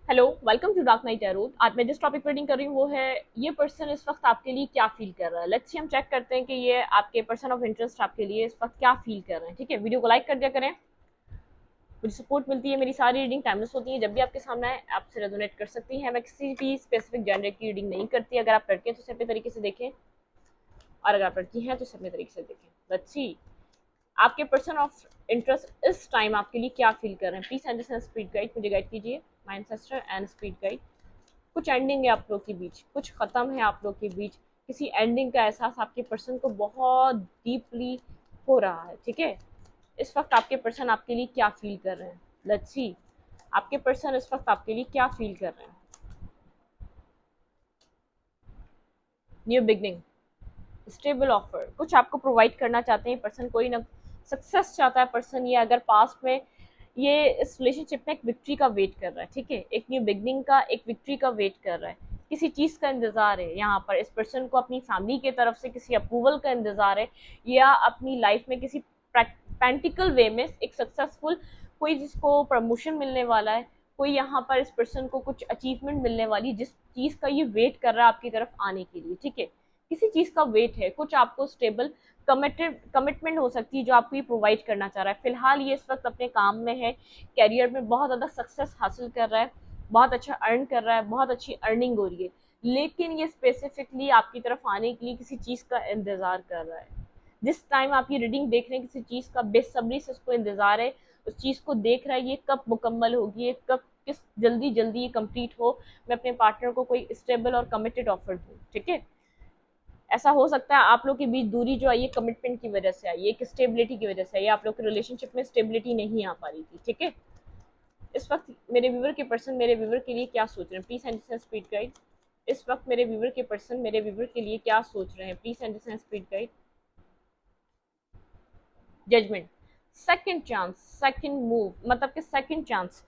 Hello, welcome to dark night tarot. आज मैं जिस टॉपिक पर रीडिंग कर रही हूँ वो है ये पर्सन इस वक्त आपके लिए क्या फील कर रहा है। लेट्स सी हम चेक करते हैं कि ये आपके पर्सन ऑफ इंटरेस्ट आपके लिए इस वक्त क्या फील कर रहे हैं। ठीक है, वीडियो को लाइक कर दिया करें, मुझे सपोर्ट मिलती है। मेरी सारी रीडिंग टाइमलेस होती है, जब भी आपके सामने आए आपसे रेजोनेट कर सकती है। मैं किसी भी स्पेसिफिक जेंडर की रीडिंग नहीं करती। अगर आप लड़के हैं तो इसे अपने तरीके से देखें, और अगर आप लड़की हैं तो इसे अपने तरीके से देखें। लेट्स सी आपके पर्सन ऑफ इंटरेस्ट इस टाइम आपके लिए क्या फील कर रहे हैं। प्लीज अंडरस्टैंड स्पीड गाइड, मुझे गाइड कीजिए my ancestor and speed guide. कुछ एंडिंग है आप लोग के बीच, कुछ खत्म है आप लोग के बीच। किसी एंडिंग का एहसास आपके पर्सन को बहुत डीपली हो रहा है। ठीक है, इस वक्त आपके पर्सन आपके लिए क्या फील कर रहे हैं। लेट्स सी आपके पर्सन इस वक्त आपके लिए क्या फील कर रहे हैं। न्यू बिगनिंग, स्टेबल ऑफर, कुछ आपको प्रोवाइड करना चाहते हैं पर्सन। कोई ना सक्सेस चाहता है पर्सन। ये अगर पास्ट में ये इस रिलेशनशिप में एक विक्ट्री का वेट कर रहा है। ठीक है, एक न्यू बिगनिंग का, एक विक्ट्री का वेट कर रहा है। किसी चीज का इंतजार है यहाँ पर इस पर्सन को, अपनी फैमिली की तरफ से किसी अप्रूवल का इंतजार है, या अपनी लाइफ में किसी प्रैक्टिकल वे में एक सक्सेसफुल कोई जिसको प्रमोशन मिलने वाला है, कोई यहाँ पर इस पर्सन को कुछ अचीवमेंट मिलने वाली, जिस चीज का ये वेट कर रहा है आपकी तरफ आने के लिए। ठीक है, किसी चीज का वेट है, कुछ आपको स्टेबल कमिटमेंट हो सकती है जो आपको ये प्रोवाइड करना चाह रहा है। फिलहाल ये इस वक्त अपने काम में है, कैरियर में बहुत ज़्यादा सक्सेस हासिल कर रहा है, बहुत अच्छा अर्न कर रहा है, बहुत अच्छी अर्निंग हो रही है। लेकिन ये स्पेसिफिकली आपकी तरफ आने के लिए किसी चीज़ का इंतज़ार कर रहा है। जिस टाइम आप ये रीडिंग देख रहे हैं, किसी चीज़ का बेसब्री से उसको इंतज़ार है, उस चीज़ को देख रहा है ये कब मुकम्मल होगी, ये कब किस जल्दी जल्दी ये कंप्लीट हो, मैं अपने पार्टनर को कोई स्टेबल और कमिटेड ऑफर दूँ। ठीक है, ऐसा हो सकता है आप लोग के बीच दूरी जो आई है कमिटमेंट की वजह से आई है, एक स्टेबिलिटी की वजह से आई है। आप लोग के रिलेशनशिप में स्टेबिलिटी नहीं आ पा रही थी। ठीक है, इस वक्त मेरे व्यूवर के पर्सन मेरे व्यूवर के लिए क्या सोच रहे हैं, प्लीज अंडरस्टैंड स्पीड गाइड। इस वक्त मेरे व्यूवर के पर्सन मेरे व्यूवर के लिए क्या सोच रहे हैं, please understand speed guide. Judgement, second chance, second move, मतलब कि सेकंड चांस।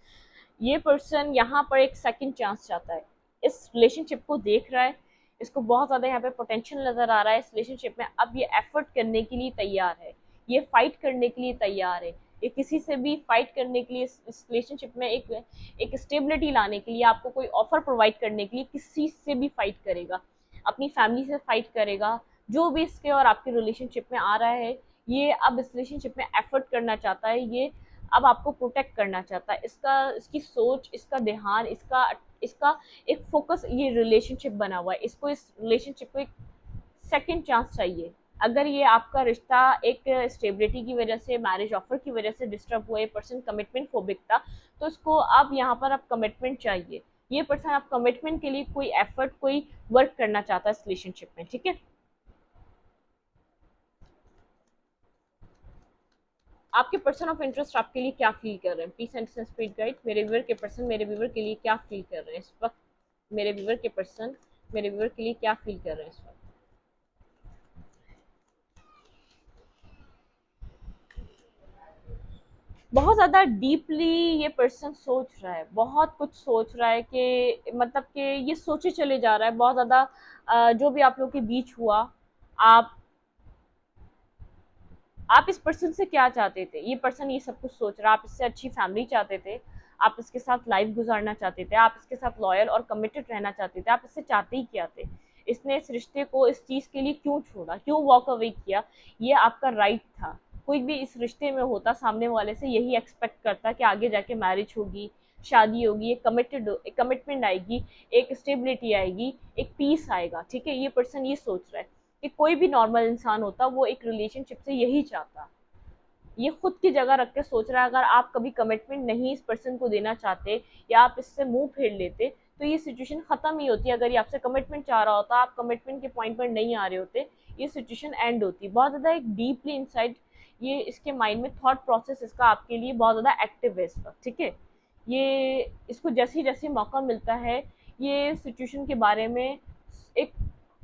ये पर्सन यहाँ पर एक सेकंड चांस चाहता है। इस रिलेशनशिप को देख रहा है, इसको बहुत ज़्यादा यहाँ पे पोटेंशियल नज़र आ रहा है इस रिलेशनशिप में। अब ये एफर्ट करने के लिए तैयार है, ये फाइट करने के लिए तैयार है, ये किसी से भी फाइट करने के लिए, इस रिलेशनशिप में एक स्टेबिलिटी लाने के लिए, आपको कोई ऑफर प्रोवाइड करने के लिए किसी से भी फाइट करेगा। अपनी फैमिली से फाइट करेगा, जो भी इसके और आपके रिलेशनशिप में आ रहा है। ये अब इस रिलेशनशिप में एफर्ट करना चाहता है, ये अब आपको प्रोटेक्ट करना चाहता है। इसका, इसकी सोच, इसका ध्यान, इसका इसका एक फोकस ये रिलेशनशिप बना हुआ है। इसको, इस रिलेशनशिप को एक सेकंड चांस चाहिए। अगर ये आपका रिश्ता एक स्टेबिलिटी की वजह से, मैरिज ऑफर की वजह से डिस्टर्ब हुआ, ये पर्सन कमिटमेंट फोबिक था, तो इसको अब यहाँ पर अब कमिटमेंट चाहिए। ये पर्सन आप कमिटमेंट के लिए कोई एफर्ट, कोई वर्क करना चाहता है इस रिलेशनशिप में। ठीक है, आपके पर्सन ऑफ इंटरेस्ट आपके लिए क्या फील कर रहे हैं, प्लीज एंड स्पीड गाइड। मेरे व्यूअर के पर्सन मेरे व्यूअर के लिए क्या फील कर रहे हैं इस वक्त। मेरे व्यूअर के पर्सन मेरे व्यूअर के लिए क्या फील कर रहे हैं इस वक्त। बहुत ज़्यादा डीपली ये पर्सन सोच रहा है, बहुत कुछ सोच रहा है, कि मतलब कि ये सोचे चले जा रहा है बहुत ज़्यादा। जो भी आप लोग के बीच हुआ, आप आप इस पर्सन से क्या चाहते थे, ये पर्सन ये सब कुछ सोच रहा है। आप इससे अच्छी फैमिली चाहते थे, आप इसके साथ लाइफ गुजारना चाहते थे, आप इसके साथ लॉयल और कमिटेड रहना चाहते थे। आप इससे चाहते ही क्या थे, इसने इस रिश्ते को इस चीज़ के लिए क्यों छोड़ा, क्यों वॉक अवे किया, ये आपका राइट था। कोई भी इस रिश्ते में होता, सामने वाले से यही एक्सपेक्ट करता कि आगे जाके मैरिज होगी, शादी होगी, एक कमिटमेंट आएगी, एक स्टेबिलिटी आएगी, एक पीस आएगा। ठीक है, ये पर्सन ये सोच रहा है कि कोई भी नॉर्मल इंसान होता वो एक रिलेशनशिप से यही चाहता। ये खुद की जगह रख के सोच रहा है, अगर आप कभी कमिटमेंट नहीं इस पर्सन को देना चाहते, या आप इससे मुंह फेर लेते, तो ये सिचुएशन खत्म ही होती। अगर ये आपसे कमिटमेंट चाह रहा होता, आप कमिटमेंट के पॉइंट पर नहीं आ रहे होते, ये सिचुएशन एंड होती। बहुत ज़्यादा एक डीपली इनसाइड ये इसके माइंड में थॉट प्रोसेस इसका आपके लिए बहुत ज़्यादा एक्टिव है इस वक्त। ठीक है, ये इसको जैसे जैसे मौका मिलता है, ये सिचुएशन के बारे में एक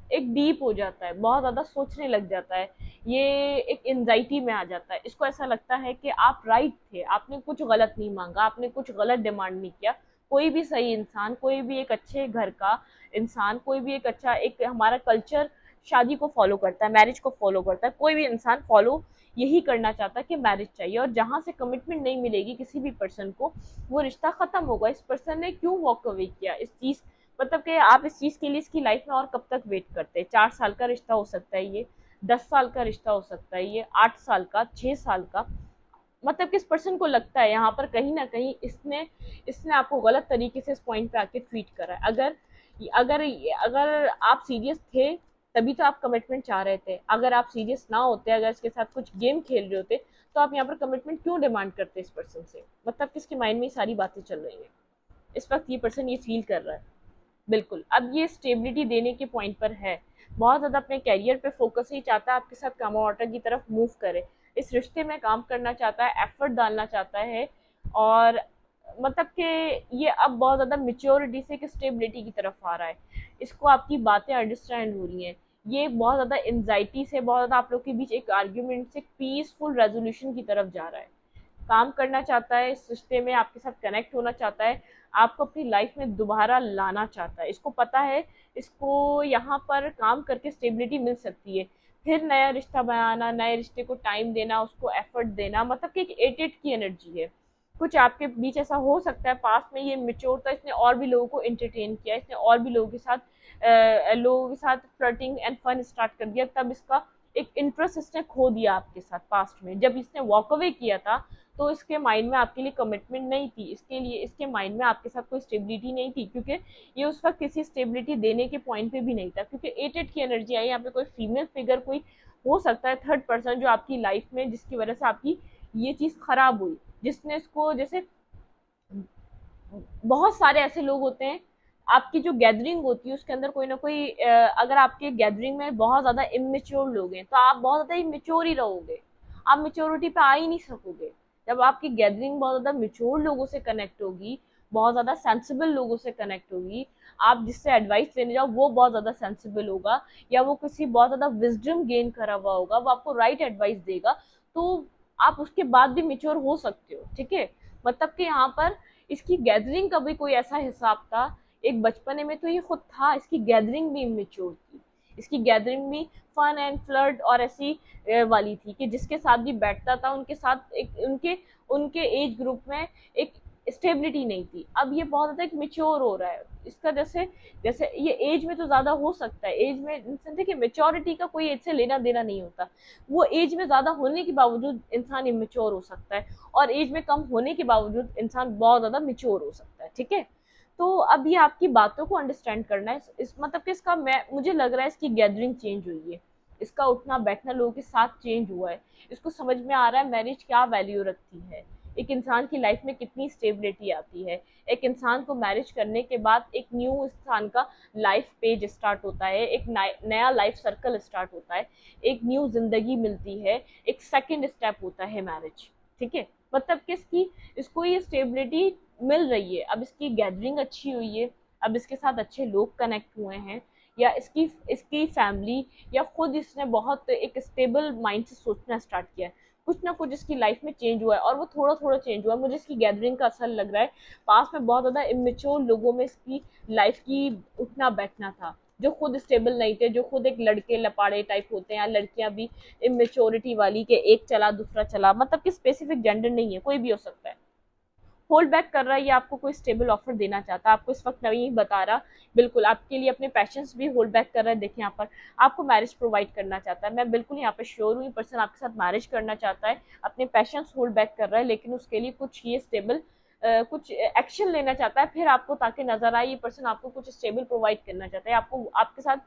एक डीप हो जाता है, बहुत ज़्यादा सोचने लग जाता है, ये एक एंजाइटी में आ जाता है। इसको ऐसा लगता है कि आप राइट थे, आपने कुछ गलत नहीं मांगा, आपने कुछ गलत डिमांड नहीं किया। कोई भी सही इंसान, कोई भी एक अच्छे घर का इंसान, कोई भी एक अच्छा, एक हमारा कल्चर शादी को फॉलो करता है, मैरिज को फॉलो करता है, कोई भी इंसान फॉलो यही करना चाहता है कि मैरिज चाहिए। और जहाँ से कमिटमेंट नहीं मिलेगी किसी भी पर्सन को, वो रिश्ता खत्म होगा। इस पर्सन ने क्यों वॉक अवे किया इस चीज, मतलब कि आप इस चीज के लिए इसकी लाइफ में और कब तक वेट करते हैं। 4 साल का रिश्ता हो सकता है ये, 10 साल का रिश्ता हो सकता है ये, 8 साल का, 6 साल का। मतलब किस पर्सन को लगता है यहाँ पर कहीं ना कहीं इसने इसने आपको गलत तरीके से इस पॉइंट पे आके ट्रीट करा है। अगर अगर अगर आप सीरियस थे तभी तो आप कमिटमेंट चाह रहे थे। अगर आप सीरियस ना होते, अगर इसके साथ कुछ गेम खेल रहे होते, तो आप यहाँ पर कमिटमेंट क्यों डिमांड करते इस पर्सन से। मतलब किसके माइंड में ये सारी बातें चल रही हैं इस वक्त, ये पर्सन ये फील कर रहा है। बिल्कुल, अब ये स्टेबिलिटी देने के पॉइंट पर है, बहुत ज़्यादा अपने करियर पे फोकस ही चाहता है, आपके साथ कामा वाटर की तरफ मूव करे, इस रिश्ते में काम करना चाहता है, एफर्ट डालना चाहता है। और मतलब कि ये अब बहुत ज़्यादा मेच्योरिटी से एक स्टेबिलिटी की तरफ आ रहा है, इसको आपकी बातें अंडरस्टैंड हो रही हैं। ये बहुत ज़्यादा एनजाइटी से, बहुत ज़्यादा आप लोग के बीच एक आर्ग्यूमेंट से पीसफुल रेजोल्यूशन की तरफ जा रहा है, काम करना चाहता है, इस रिश्ते में आपके साथ कनेक्ट होना चाहता है, आपको अपनी लाइफ में दोबारा लाना चाहता है। इसको पता है इसको यहाँ पर काम करके स्टेबिलिटी मिल सकती है, फिर नया रिश्ता बनाना, नए रिश्ते को टाइम देना, उसको एफर्ट देना, मतलब कि एक एटेड की एनर्जी है। कुछ आपके बीच ऐसा हो सकता है, पास्ट में ये मेच्योर था, इसने और भी लोगों को एंटरटेन किया, इसने और भी लोगों के साथ फ्लर्टिंग एंड फन स्टार्ट कर दिया, तब इसका एक इंटरेस्ट इसने खो दिया आपके साथ। पास्ट में जब इसने वॉक अवे किया था तो इसके माइंड में आपके लिए कमिटमेंट नहीं थी, इसके लिए इसके माइंड में आपके साथ कोई स्टेबिलिटी नहीं थी, क्योंकि ये उस वक्त किसी स्टेबिलिटी देने के पॉइंट पे भी नहीं था, क्योंकि एटेड की एनर्जी आई। यहाँ पे कोई फीमेल फिगर कोई हो सकता है, थर्ड पर्सन जो आपकी लाइफ में, जिसकी वजह से आपकी ये चीज़ खराब हुई, जिसने इसको, जैसे बहुत सारे ऐसे लोग होते हैं, आपकी जो गैदरिंग होती है उसके अंदर कोई ना कोई अगर आपके गैदरिंग में बहुत ज़्यादा इमेच्योर लोग हैं तो आप बहुत ज़्यादा इमेच्योर ही रहोगे, आप मेच्योरिटी पे आ ही नहीं सकोगे। जब आपकी गैदरिंग बहुत ज़्यादा मेच्योर लोगों से कनेक्ट होगी, बहुत ज़्यादा सेंसिबल लोगों से कनेक्ट होगी, आप जिससे एडवाइस लेने जाओ वो बहुत ज़्यादा सेंसिबल होगा, या वो किसी बहुत ज़्यादा विजडम गेन करा हुआ होगा, वो आपको राइट एडवाइस देगा, तो आप उसके बाद भी मेच्योर हो सकते हो। ठीक है, मतलब कि यहाँ पर इसकी गैदरिंग का भी कोई ऐसा हिसाब था, एक बचपने में तो ये खुद था, इसकी गैदरिंग भी इमेच्योर थी, इसकी गैदरिंग भी फन एंड फ्लर्ट और ऐसी वाली थी कि जिसके साथ भी बैठता था उनके साथ एक उनके उनके एज ग्रुप में एक स्टेबिलिटी नहीं थी। अब ये बहुत ज़्यादा एक मेच्योर हो रहा है, इसका जैसे जैसे ये एज में तो ज़्यादा हो सकता है, एज में इंसान, देखिए मेच्योरिटी का कोई एज से लेना देना नहीं होता, वो एज में ज़्यादा होने के बावजूद इंसान इमेच्योर हो सकता है, और एज में कम होने के बावजूद इंसान बहुत ज़्यादा मेच्योर हो सकता है। ठीक है, तो अब ये आपकी बातों को अंडरस्टैंड करना है, इस मतलब कि इसका, मैं मुझे लग रहा है इसकी गैदरिंग चेंज हुई है, इसका उठना बैठना लोगों के साथ चेंज हुआ है, इसको समझ में आ रहा है मैरिज क्या वैल्यू रखती है, एक इंसान की लाइफ में कितनी स्टेबिलिटी आती है। एक इंसान को मैरिज करने के बाद एक न्यू इंसान का लाइफ पेज स्टार्ट होता है, एक नया लाइफ सर्कल स्टार्ट होता है, एक न्यू जिंदगी मिलती है, एक सेकंड स्टेप होता है मैरिज। ठीक है, मतलब कि इसको ये स्टेबिलिटी मिल रही है, अब इसकी गैदरिंग अच्छी हुई है, अब इसके साथ अच्छे लोग कनेक्ट हुए हैं, या इसकी इसकी फैमिली, या खुद इसने बहुत एक स्टेबल माइंड से सोचना स्टार्ट किया है, कुछ ना कुछ इसकी लाइफ में चेंज हुआ है, और वो थोड़ा थोड़ा चेंज हुआ है। मुझे इसकी गैदरिंग का असर लग रहा है, पास में बहुत ज़्यादा इमेच्योर लोगों में इसकी लाइफ की उठना बैठना था, जो खुद स्टेबल नहीं थे, जो खुद एक लड़के लपाड़े टाइप होते हैं, या लड़कियां भी इमेच्योरिटी वाली के एक चला दूसरा चला, मतलब कि स्पेसिफिक जेंडर नहीं है, कोई भी हो सकता है, होल्ड बैक कर रहा है, या आपको कोई स्टेबल ऑफर देना चाहता है, आपको इस वक्त नहीं बता रहा, बिल्कुल आपके लिए अपने पैशंस भी होल्ड बैक कर रहा है। देखिए यहाँ पर आपको मैरिज प्रोवाइड करना चाहता है, मैं बिल्कुल यहाँ पे श्योर हूँ ये पर्सन आपके साथ मैरिज करना चाहता है, अपने पैशंस होल्ड बैक कर रहा है, लेकिन उसके लिए कुछ ये स्टेबल कुछ एक्शन लेना चाहता है फिर आपको, ताकि नजर आए ये पर्सन आपको कुछ स्टेबल प्रोवाइड करना चाहता है, आपको आपके साथ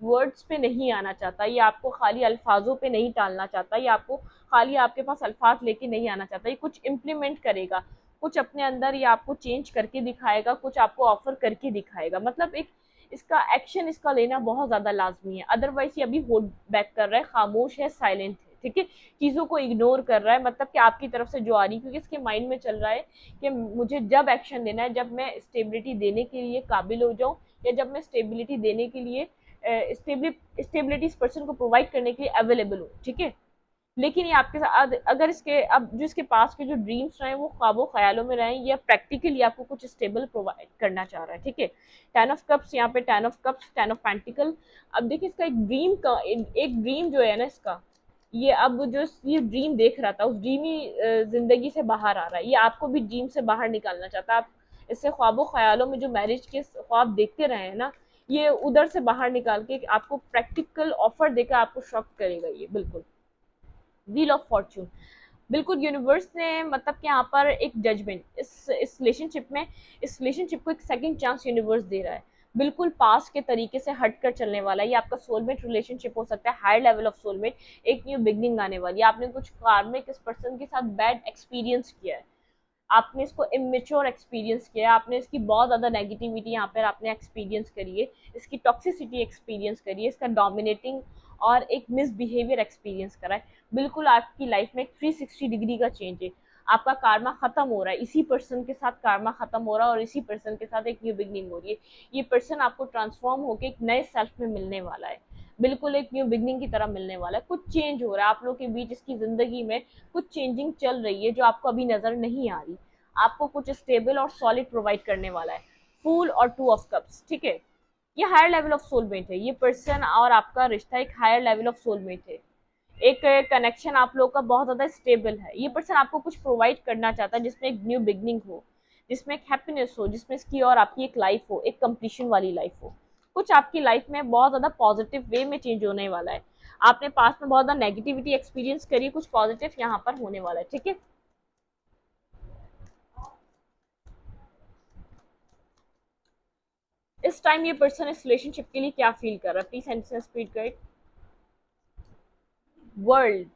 वर्ड्स पे नहीं आना चाहता, ये आपको खाली अल्फाजों पे नहीं टालना चाहता, ये आपको खाली आपके पास अल्फाज लेके नहीं आना चाहता, ये कुछ इम्प्लीमेंट करेगा, कुछ अपने अंदर ये आपको चेंज करके दिखाएगा, कुछ आपको ऑफर करके दिखाएगा, मतलब एक इसका एक्शन इसका लेना बहुत ज़्यादा लाजमी है। अदरवाइज ये अभी होल्ड बैक कर रहा है, खामोश है, साइलेंट है। ठीक है, चीज़ों को इग्नोर कर रहा है, मतलब कि आपकी तरफ से जो आ रही है, क्योंकि इसके माइंड में चल रहा है कि मुझे जब एक्शन लेना है, जब मैं स्टेबिलिटी देने के लिए काबिल हो जाऊँ, या जब मैं स्टेबिलिटी देने के लिए स्टेबिलिटी इस पर्सन को प्रोवाइड करने के लिए अवेलेबल हूँ। ठीक है, लेकिन ये आपके साथ अगर इसके अब जो इसके पास के जो ड्रीम्स रहे वो ख्वाबों ख्यालों में रहे, या प्रैक्टिकली आपको कुछ स्टेबल प्रोवाइड करना चाह रहा है, ठीक है। टेन ऑफ कप्स, यहाँ पे ten of cups, ten of pentacle. अब देखिए इसका एक ड्रीम का एक ड्रीम जो है ना इसका, ये अब जो ये ड्रीम देख रहा था उस ड्रीमी जिंदगी से बाहर आ रहा है, ये आपको भी ड्रीम से बाहर निकालना चाहता है। आप इससे ख्वाबों ख्यालों में जो मैरिज के ख्वाब देखते रहे हैं ना, ये उधर से बाहर निकाल के आपको प्रैक्टिकल ऑफर देकर आपको शॉक करेगा ये, बिल्कुल। व्हील ऑफ फॉर्च्यून, बिल्कुल यूनिवर्स ने मतलब कि यहाँ पर एक जजमेंट इस रिलेशनशिप में, इस रिलेशनशिप को एक सेकंड चांस यूनिवर्स दे रहा है। बिल्कुल पास के तरीके से हटकर चलने वाला है, ये आपका सोलमेट रिलेशनशिप हो सकता है, हायर लेवल ऑफ सोलमेट। एक न्यू बिगनिंग आने वाली है, आपने कुछ कार्मिक इस पर्सन के साथ बैड एक्सपीरियंस किया है, आपने इसको इमेच्योर एक्सपीरियंस किया है, आपने इसकी बहुत ज़्यादा नेगेटिविटी यहाँ पर आपने एक्सपीरियंस करी है, इसकी टॉक्सिसिटी एक्सपीरियंस करी है, इसका डोमिनेटिंग और एक मिसबिहेवियर एक्सपीरियंस करा है। बिल्कुल आपकी लाइफ में 360 डिग्री का चेंज है, आपका कार्मा खत्म हो रहा है, इसी पर्सन के साथ कार्मा खत्म हो रहा है और इसी पर्सन के साथ एक न्यू बिगनिंग हो रही है। ये पर्सन आपको ट्रांसफॉर्म होकर एक नए सेल्फ में मिलने वाला है, बिल्कुल एक न्यू बिगनिंग की तरह मिलने वाला है। कुछ चेंज हो रहा है आप लोगों के बीच, इसकी जिंदगी में कुछ चेंजिंग चल रही है जो आपको अभी नजर नहीं आ रही। आपको कुछ स्टेबल और सॉलिड प्रोवाइड करने वाला है। फूल और टू ऑफ कप्स, ठीक है, ये हायर लेवल ऑफ सोलमेट है, ये पर्सन और आपका रिश्ता एक हायर लेवल ऑफ सोलमेट है। एक कनेक्शन आप लोग का बहुत ज्यादा स्टेबल है। ये पर्सन आपको कुछ प्रोवाइड करना चाहता है जिसमें एक न्यू बिगनिंग हो, जिसमें एक हैप्पीनेस हो, जिसमें इसकी और आपकी एक लाइफ हो, एक कंप्लीशन वाली लाइफ हो। कुछ आपकी लाइफ में बहुत ज्यादा पॉजिटिव वे में चेंज होने वाला है। आपने पास में बहुत ज्यादा नेगेटिविटी एक्सपीरियंस करी, कुछ पॉजिटिव यहाँ पर होने वाला है, ठीक है। इस टाइम ये पर्सन इस रिलेशनशिप के लिए क्या फील कर रहा है, please sentence speed guide. World,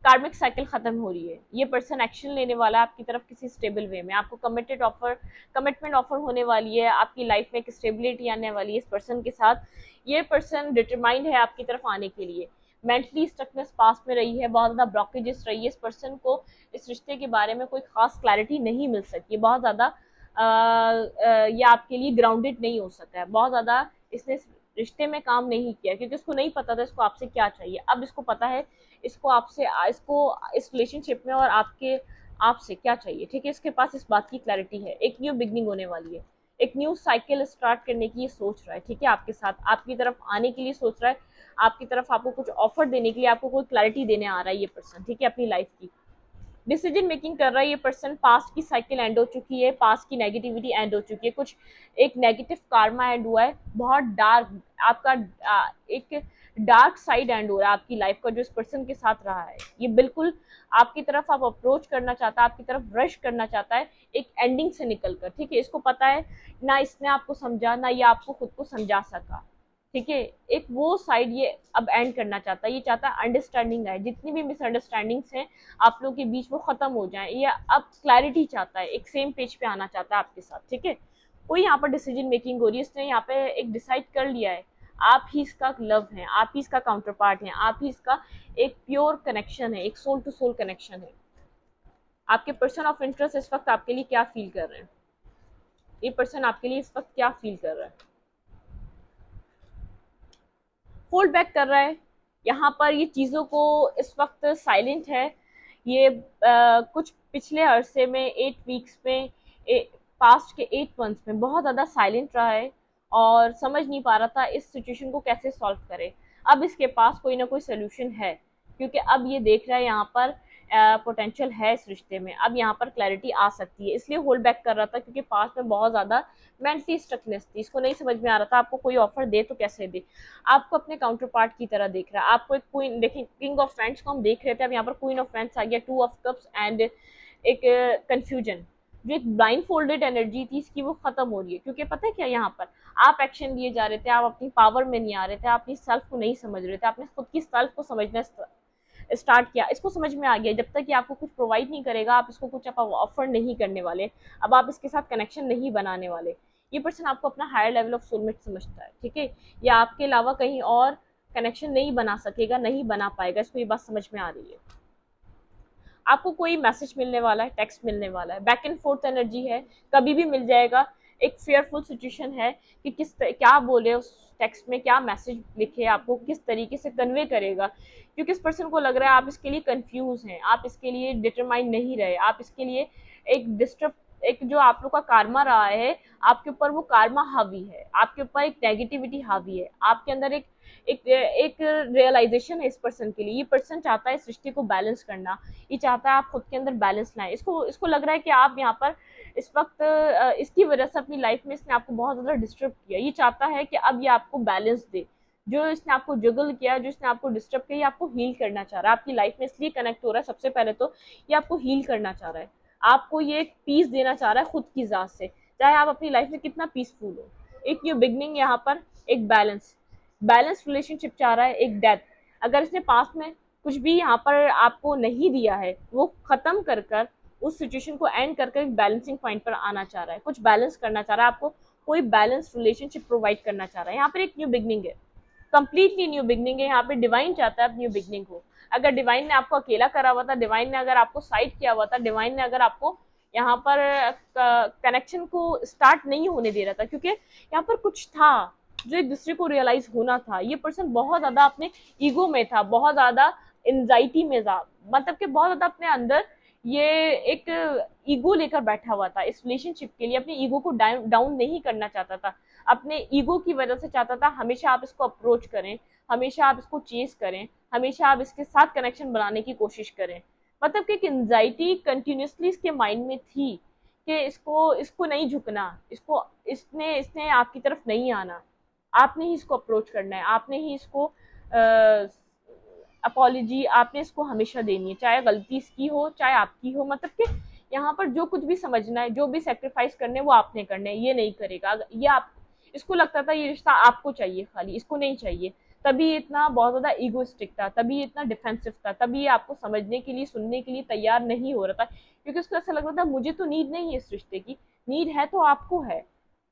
कार्मिक साइकिल खत्म हो रही है, ये पर्सन एक्शन लेने वाला है आपकी तरफ किसी स्टेबल वे में, आपको कमिटमेंट ऑफर होने वाली है, आपकी लाइफ में एक स्टेबिलिटी आने वाली है इस पर्सन के साथ। ये पर्सन डिटरमाइंड है आपकी तरफ आने के लिए। मेंटली स्टकनेस पास में रही है, बहुत ज़्यादा ब्लॉकेजेस रही है, इस पर्सन को इस रिश्ते के बारे में कोई खास क्लैरिटी नहीं मिल सकी, बहुत ज़्यादा ये आपके लिए ग्राउंडेड नहीं हो सका है, बहुत ज़्यादा इसने रिश्ते में काम नहीं किया क्योंकि उसको नहीं पता था इसको आपसे क्या चाहिए। अब इसको पता है इसको आपसे, इसको इस रिलेशनशिप में और आपके आपसे क्या चाहिए, ठीक है। इसके पास इस बात की क्लैरिटी है, एक न्यू बिगनिंग होने वाली है, एक न्यू साइकिल स्टार्ट करने की ये सोच रहा है, ठीक है। आपके साथ आपकी तरफ आने के लिए सोच रहा है, आपकी तरफ आपको कुछ ऑफर देने के लिए, आपको कोई क्लैरिटी देने आ रहा है ये पर्सन, ठीक है, अपनी लाइफ की। डिसीजन मेकिंग कर रहा है ये पर्सन, पास्ट की साइकिल एंड हो चुकी है, पास्ट की नेगेटिविटी एंड हो चुकी है, कुछ एक नेगेटिव कार्मा एंड हुआ है, बहुत डार्क आपका एक डार्क साइड एंड हो रहा है आपकी लाइफ का जो इस पर्सन के साथ रहा है। ये बिल्कुल आपकी तरफ आप अप्रोच करना चाहता है, आपकी तरफ रश करना चाहता है एक एंडिंग से निकल कर, ठीक है। इसको पता है ना इसने आपको समझा, ना ये आपको खुद को समझा सका, ठीक है। एक वो साइड ये अब एंड करना चाहता है, ये चाहता है अंडरस्टैंडिंग है, जितनी भी मिसअंडरस्टैंडिंग्स हैं आप लोगों के बीच वो खत्म हो जाए, ये अब क्लैरिटी चाहता है, एक सेम पेज पे आना चाहता है आपके साथ, ठीक है। कोई यहाँ पर डिसीजन मेकिंग हो रही है, इसने यहाँ पे एक डिसाइड कर लिया है आप ही इसका लव है, आप ही इसका काउंटर पार्ट है, आप ही इसका एक प्योर कनेक्शन है, एक सोल टू सोल कनेक्शन है। आपके पर्सन ऑफ इंटरेस्ट इस वक्त आपके लिए क्या फील कर रहे हैं, ये पर्सन आपके लिए इस वक्त क्या फील कर रहा है, होल्ड बैक कर रहा है यहाँ पर, ये चीज़ों को इस वक्त साइलेंट है। ये कुछ पिछले अरसे में 8 वीक्स में, पास्ट के 8 मंथ्स में बहुत ज़्यादा साइलेंट रहा है और समझ नहीं पा रहा था इस सिचुएशन को कैसे सॉल्व करे। अब इसके पास कोई ना कोई सोल्यूशन है क्योंकि अब ये देख रहा है यहाँ पर पोटेंशियल है इस रिश्ते में, अब यहाँ पर क्लैरिटी आ सकती है, इसलिए होल्ड बैक कर रहा था क्योंकि पास में बहुत ज़्यादा मेंटली स्टकनेस थी, इसको नहीं समझ में आ रहा था आपको कोई ऑफर दे तो कैसे दे। आपको अपने काउंटर पार्ट की तरह देख रहा है, आपको एक क्वीन देखें, किंग ऑफ फ्रेंड्स को हम देख रहे थे, अब यहाँ पर क्वीन ऑफ फ्रेंड्स आ गया, टू ऑफ कप्स एंड एक कंफ्यूजन, जो एक ब्लाइंड फोल्डेड एनर्जी थी इसकी वो खत्म हो रही है क्योंकि पता है क्या, यहाँ पर आप एक्शन लिए जा रहे थे, आप अपनी पावर में नहीं आ रहे थे, आप अपनी सेल्फ को नहीं समझ रहे थे, आपने खुद की सेल्फ को समझना स्टार्ट किया, इसको समझ में आ गया जब तक कि आपको कुछ प्रोवाइड नहीं करेगा, आप इसको कुछ आप ऑफर नहीं करने वाले, अब आप इसके साथ कनेक्शन नहीं बनाने वाले। ये पर्सन आपको अपना हायर लेवल ऑफ सोलमेट समझता है, ठीक है, या आपके अलावा कहीं और कनेक्शन नहीं बना सकेगा, नहीं बना पाएगा, इसको ये बात समझ में आ रही है। आपको कोई मैसेज मिलने वाला है, टेक्स्ट मिलने वाला है, बैक एंड फोर्थ एनर्जी है, कभी भी मिल जाएगा, एक फेयरफुल सिचुएशन है कि क्या बोले, उस टेक्स्ट में क्या मैसेज लिखे, आपको किस तरीके से कन्वे करेगा, क्योंकि इस पर्सन को लग रहा है आप इसके लिए कंफ्यूज हैं, आप इसके लिए डिटरमाइन नहीं रहे, आप इसके लिए एक डिस्टर्ब, एक जो आप लोग का कार्मा रहा है आपके ऊपर, वो कार्मा हावी है, आपके ऊपर एक नेगेटिविटी हावी है, आपके अंदर एक रियलाइजेशन है इस पर्सन के लिए। ये पर्सन चाहता है इस रिश्ते को बैलेंस करना, ये चाहता है आप खुद के अंदर बैलेंस लाएं। इसको इसको लग रहा है कि आप यहाँ पर इस वक्त इसकी वजह से अपनी लाइफ में इसने आपको बहुत ज़्यादा डिस्टर्ब किया। ये चाहता है कि अब ये आपको बैलेंस दे, जो इसने आपको जगल किया, जो इसने आपको डिस्टर्ब किया, ये आपको हील करना चाह रहा है। आपकी लाइफ में इसलिए कनेक्ट हो रहा है, सबसे पहले तो ये आपको हील करना चाह रहा है, आपको ये एक पीस देना चाह रहा है खुद की ज़ात से, चाहे आप अपनी लाइफ में कितना पीसफुल हो। एक न्यू बिगनिंग यहाँ पर, एक बैलेंस, बैलेंस रिलेशनशिप चाह रहा है, एक डेथ। अगर इसने पास्ट में कुछ भी यहाँ पर आपको नहीं दिया है, वो खत्म कर कर उस सिचुएशन को एंड कर कर एक बैलेंसिंग पॉइंट पर आना चाह रहा है, कुछ बैलेंस करना चाह रहा है, आपको कोई बैलेंस रिलेशनशिप प्रोवाइड करना चाह रहा है। यहाँ पर एक न्यू बिगनिंग है, कंप्लीटली न्यू बिगनिंग है। यहाँ पे डिवाइन चाहता है आप न्यू बिगनिंग हो। अगर डिवाइन ने आपको अकेला करा हुआ था, डिवाइन ने अगर आपको साइड किया हुआ था, डिवाइन ने अगर आपको यहाँ पर कनेक्शन को स्टार्ट नहीं होने दे रहा था, क्योंकि यहाँ पर कुछ था जो एक दूसरे को रियलाइज होना था। ये पर्सन बहुत ज्यादा अपने ईगो में था, बहुत ज्यादा एंजाइटी में था, मतलब कि बहुत ज्यादा अपने अंदर ये एक ईगो लेकर बैठा हुआ था इस रिलेशनशिप के लिए, अपने ईगो को डाउन नहीं करना चाहता था, अपने ईगो की वजह से चाहता था हमेशा आप इसको अप्रोच करें, हमेशा आप इसको चेस करें, हमेशा आप इसके साथ कनेक्शन बनाने की कोशिश करें। मतलब कि एक एंजाइटी कंटिन्यूसली इसके माइंड में थी कि इसको इसको नहीं झुकना, इसको इसने इसने आपकी तरफ नहीं आना, आपने ही इसको अप्रोच करना है, आपने ही इसको अपॉलॉजी आपने इसको हमेशा देनी है, चाहे गलती इसकी हो चाहे आपकी हो। मतलब कि यहाँ पर जो कुछ भी समझना है, जो भी सेक्रीफाइस करने वो आपने करने हैं, ये नहीं करेगा। ये आप, इसको लगता था ये रिश्ता आपको चाहिए, खाली इसको नहीं चाहिए, तभी ये इतना बहुत ज्यादा ईगोइस्टिक था, तभी ये इतना डिफेंसिव था, तभी ये आपको समझने के लिए, सुनने के लिए तैयार नहीं हो रहा था, क्योंकि उसको ऐसा लग रहा था मुझे तो नीड नहीं है इस रिश्ते की, नीड है तो आपको है,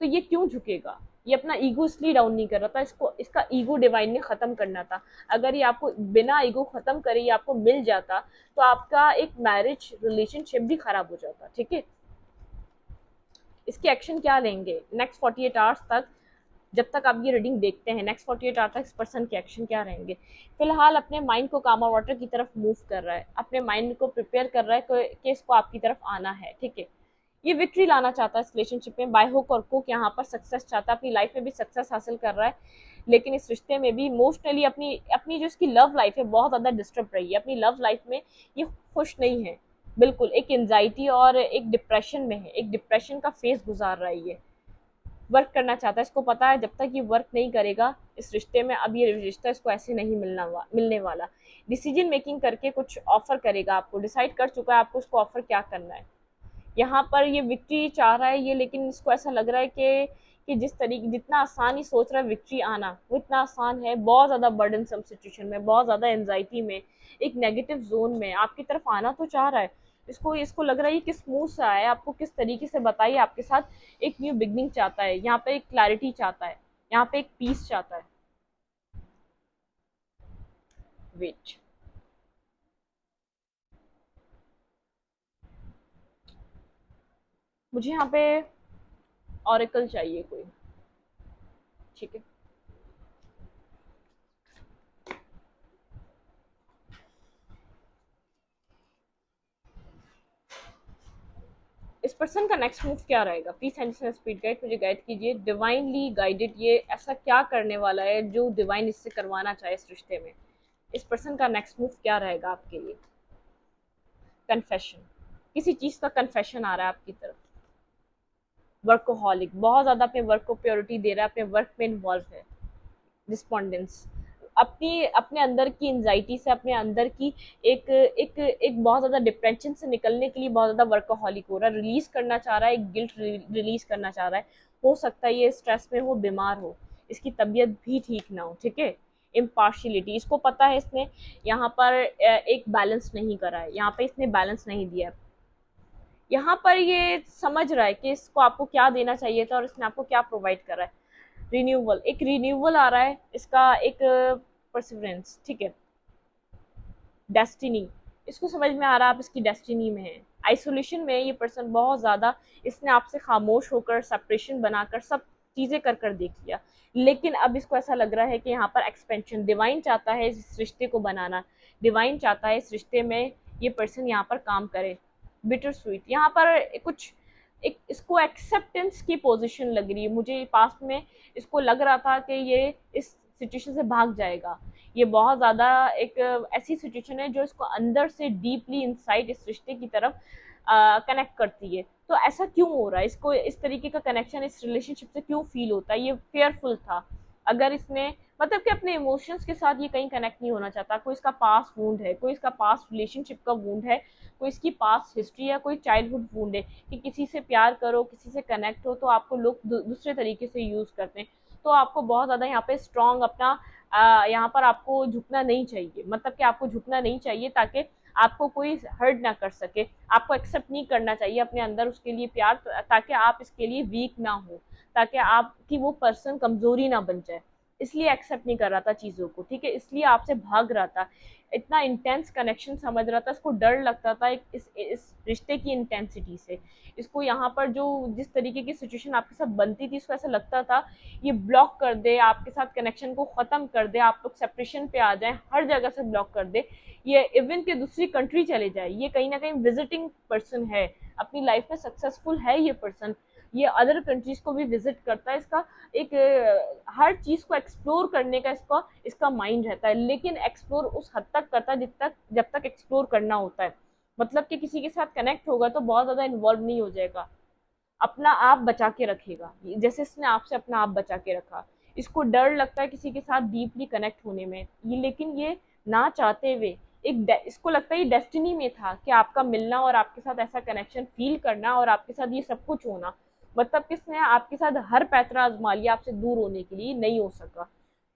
तो ये क्यों झुकेगा। ये अपना ईगो इसलिए डाउन नहीं कर रहा था, इसको इसका ईगो डिवाइन ने खत्म करना था। अगर ये आपको बिना ईगो खत्म करे ये आपको मिल जाता, तो आपका एक मैरिज रिलेशनशिप भी खराब हो जाता। ठीक है, इसके एक्शन क्या लेंगे नेक्स्ट 48 आवर्स तक, जब तक आप ये रीडिंग देखते हैं, नेक्स्ट 48 आवर तक इस पर्सन के एक्शन क्या रहेंगे। फिलहाल अपने माइंड को कामा वाटर की तरफ मूव कर रहा है, अपने माइंड को प्रिपेयर कर रहा है कि इसको आपकी तरफ आना है। ठीक है, ये विक्ट्री लाना चाहता है इस रिलेशनशिप में, बाय हुक और कुक यहाँ पर सक्सेस चाहता है, अपनी लाइफ में भी सक्सेस हासिल कर रहा है, लेकिन इस रिश्ते में भी इमोशनली अपनी अपनी जो इसकी लव लाइफ है बहुत ज़्यादा डिस्टर्ब रही है, अपनी लव लाइफ में ये खुश नहीं है बिल्कुल, एक एंजाइटी और एक डिप्रेशन में है, एक डिप्रेशन का फेज गुजार रहा है ये। वर्क करना चाहता है, इसको पता है जब तक ये वर्क नहीं करेगा इस रिश्ते में, अब ये रिश्ता इसको ऐसे नहीं मिलने वाला। डिसीजन मेकिंग करके कुछ ऑफर करेगा आपको, डिसाइड कर चुका है आपको उसको ऑफर क्या करना है। यहाँ पर ये विक्ट्री चाह रहा है ये, लेकिन इसको ऐसा लग रहा है कि जिस तरीके, जितना आसान ही सोच रहा है विक्ट्री आना, वो इतना आसान है, बहुत ज़्यादा बर्डनसम सिचुएशन में, बहुत ज़्यादा एंजाइटी में, एक नेगेटिव जोन में आपकी तरफ आना तो चाह रहा है। इसको इसको लग रहा है ये किस मुंह से आया है, आपको किस तरीके से बताइए, आपके साथ एक न्यू बिगनिंग चाहता है, यहाँ पे एक क्लैरिटी चाहता है, यहाँ पे एक पीस चाहता है। वेट, मुझे यहाँ पे ऑरेकल चाहिए कोई। ठीक है, इस पर्सन का नेक्स्ट मूव क्या रहेगा, प्लीज सेंड स्पीड गाइड, मुझे गाइड कीजिए, डिवाइनली गाइडेड, ये ऐसा क्या करने वाला है जो डिवाइन इससे करवाना चाहे इस रिश्ते में। इस पर्सन का नेक्स्ट मूव क्या रहेगा आपके लिए। कन्फेशन, किसी चीज का कन्फेशन आ रहा है आपकी तरफ। वर्कोहॉलिक, बहुत ज्यादा अपने वर्क को प्योरिटी दे रहा है, अपने वर्क में इन्वॉल्व है। रिस्पॉन्डेंस, अपनी अपने अंदर की एंजाइटी से, अपने अंदर की एक बहुत ज़्यादा डिप्रेशन से निकलने के लिए बहुत ज़्यादा वर्कaholic हो रहा है, रिलीज करना चाह रहा है, एक गिल्ट रिलीज करना चाह रहा है। हो सकता है ये स्ट्रेस में हो, बीमार हो, इसकी तबीयत भी ठीक ना हो। ठीक है, इम्पार्शियलिटी, इसको पता है इसने यहाँ पर एक बैलेंस नहीं करा है, यहाँ पे इसने बैलेंस नहीं दिया है, यहाँ पर ये समझ रहा है कि इसको आपको क्या देना चाहिए था और इसने आपको क्या प्रोवाइड करा है। रिन्यूअल, एक रिन्यूअल आ रहा है इसका, एक परसिवरेंस। ठीक है, डेस्टिनी, इसको समझ में आ रहा है आप इसकी डेस्टिनी में है, आइसोलेशन में ये पर्सन बहुत ज़्यादा, इसने आपसे खामोश होकर सेपरेशन बनाकर सब चीज़ें कर कर देख लिया, लेकिन अब इसको ऐसा लग रहा है कि यहाँ पर एक्सपेंशन, डिवाइन चाहता है इस रिश्ते को बनाना, डिवाइन चाहता है इस रिश्ते में ये पर्सन यहाँ पर काम करे। बिटर स्वीट यहाँ पर कुछ एक इसको एक्सेप्टेंस की पोजीशन लग रही है मुझे। पास्ट में इसको लग रहा था कि ये इस सिचुएशन से भाग जाएगा, ये बहुत ज़्यादा एक ऐसी सिचुएशन है जो इसको अंदर से डीपली इनसाइड इस रिश्ते की तरफ कनेक्ट करती है। तो ऐसा क्यों हो रहा है, इसको इस तरीके का कनेक्शन इस रिलेशनशिप से क्यों फील होता है, ये फेयरफुल था। अगर इसने मतलब कि अपने इमोशंस के साथ ये कहीं कनेक्ट नहीं होना चाहता, कोई इसका पास्ट वूंड है, कोई इसका पास्ट रिलेशनशिप का वूंड है, कोई इसकी पास्ट हिस्ट्री या कोई चाइल्डहुड वूंड है कि किसी से प्यार करो, किसी से कनेक्ट हो तो आपको लोग दूसरे तरीके से यूज करते हैं। तो आपको बहुत ज़्यादा यहाँ पे स्ट्रांग अपना यहाँ पर आपको झुकना नहीं चाहिए, मतलब कि आपको झुकना नहीं चाहिए ताकि आपको कोई हर्ट ना कर सके, आपको एक्सेप्ट नहीं करना चाहिए अपने अंदर उसके लिए प्यार, ताकि आप इसके लिए वीक ना हो, ताकि आपकी वो पर्सन कमजोरी ना बन जाए। इसलिए एक्सेप्ट नहीं कर रहा था चीज़ों को, ठीक है, इसलिए आपसे भाग रहा था, इतना इंटेंस कनेक्शन समझ रहा था, इसको डर लगता था इस रिश्ते की इंटेंसिटी से। इसको यहाँ पर जो जिस तरीके की सिचुएशन आपके साथ बनती थी, इसको ऐसा लगता था ये ब्लॉक कर दे, आपके साथ कनेक्शन को ख़त्म कर दे, आप लोग सेपरेशन पे आ जाएं, हर जगह से ब्लॉक कर दे, ये इवन के दूसरी कंट्री चले जाए। ये कहीं ना कहीं विजिटिंग पर्सन है, अपनी लाइफ में सक्सेसफुल है ये पर्सन, ये अदर कंट्रीज को भी विजिट करता है, इसका एक हर चीज़ को एक्सप्लोर करने का इसका इसका माइंड रहता है, लेकिन एक्सप्लोर उस हद तक करता है जब तक एक्सप्लोर करना होता है। मतलब कि किसी के साथ कनेक्ट होगा तो बहुत ज़्यादा इन्वॉल्व नहीं हो जाएगा, अपना आप बचा के रखेगा, जैसे इसने आपसे अपना आप बचा के रखा। इसको डर लगता है किसी के साथ डीपली कनेक्ट होने में, ये लेकिन ये ना चाहते हुए इसको लगता है ये डेस्टिनी में था कि आपका मिलना और आपके साथ ऐसा कनेक्शन फील करना और आपके साथ ये सब कुछ होना। मतलब किसने आपके साथ हर पैतरा आजमा लिया आपसे दूर होने के लिए, नहीं हो सका।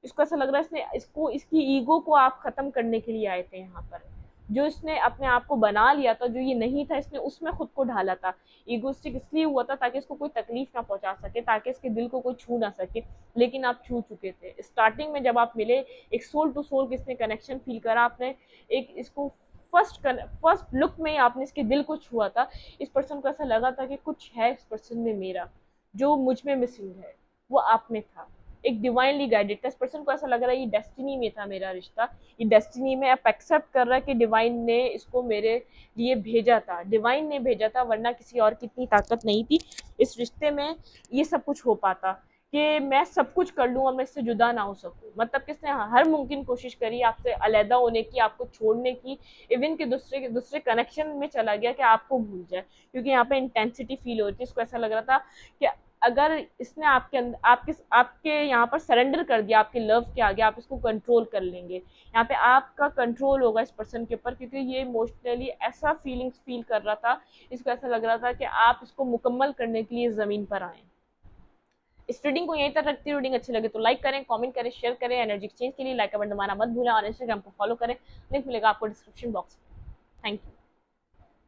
इसको ऐसा लग रहा है इसने इसको इसकी ईगो को आप खत्म करने के लिए आए थे यहाँ पर, जो इसने अपने आप को बना लिया था, जो ये नहीं था इसने उसमें खुद को ढाला था। ईगोस्टिक इसलिए हुआ था ताकि इसको कोई तकलीफ ना पहुंचा सके, ताकि इसके दिल को कोई छू ना सके, लेकिन आप छू चुके थे स्टार्टिंग में जब आप मिले। एक सोल टू सोल किसने कनेक्शन फील करा, आपने एक इसको फर्स्ट लुक में ही आपने इसके दिल को छुआ था। इस पर्सन को ऐसा लगा था कि कुछ है इस पर्सन में मेरा, जो मुझ में मिसिंग है वो आप में था, एक डिवाइनली गाइडेड था। इस पर्सन को ऐसा लग रहा है ये डेस्टिनी में था मेरा रिश्ता, ये डेस्टिनी में आप एक्सेप्ट कर रहा है कि डिवाइन ने इसको मेरे लिए भेजा था, डिवाइन ने भेजा था, वरना किसी और की इतनी ताकत नहीं थी इस रिश्ते में ये सब कुछ हो पाता कि मैं सब कुछ कर लूँ और मैं इससे जुदा ना हो सकूँ। मतलब किसने हर मुमकिन कोशिश करी आपसे अलहदा होने की, आपको छोड़ने की, इवन के दूसरे कनेक्शन में चला गया कि आपको भूल जाए, क्योंकि यहाँ पे इंटेंसिटी फील हो रही थी। इसको ऐसा लग रहा था कि अगर इसने आपके अंदर आपके यहाँ पर सरेंडर कर दिया आपके लव के आगे, आप इसको कंट्रोल कर लेंगे, यहाँ पे आपका कंट्रोल होगा इस पर्सन के ऊपर, क्योंकि ये इमोशनली ऐसा फीलिंग्स फील कर रहा था। इसको ऐसा लग रहा था कि आप इसको मुकम्मल करने के लिए ज़मीन पर आए। इस रीडिंग को यहीं तक रखती हूँ। रीडिंग अच्छी लगे तो लाइक करें, कमेंट करें, शेयर करें। एनर्जी एक्सचेंज के लिए लाइक का बटन दबाना मत भूलें और इंस्टाग्राम को फॉलो करें, लिंक मिलेगा आपको डिस्क्रिप्शन बॉक्स में। Thank you.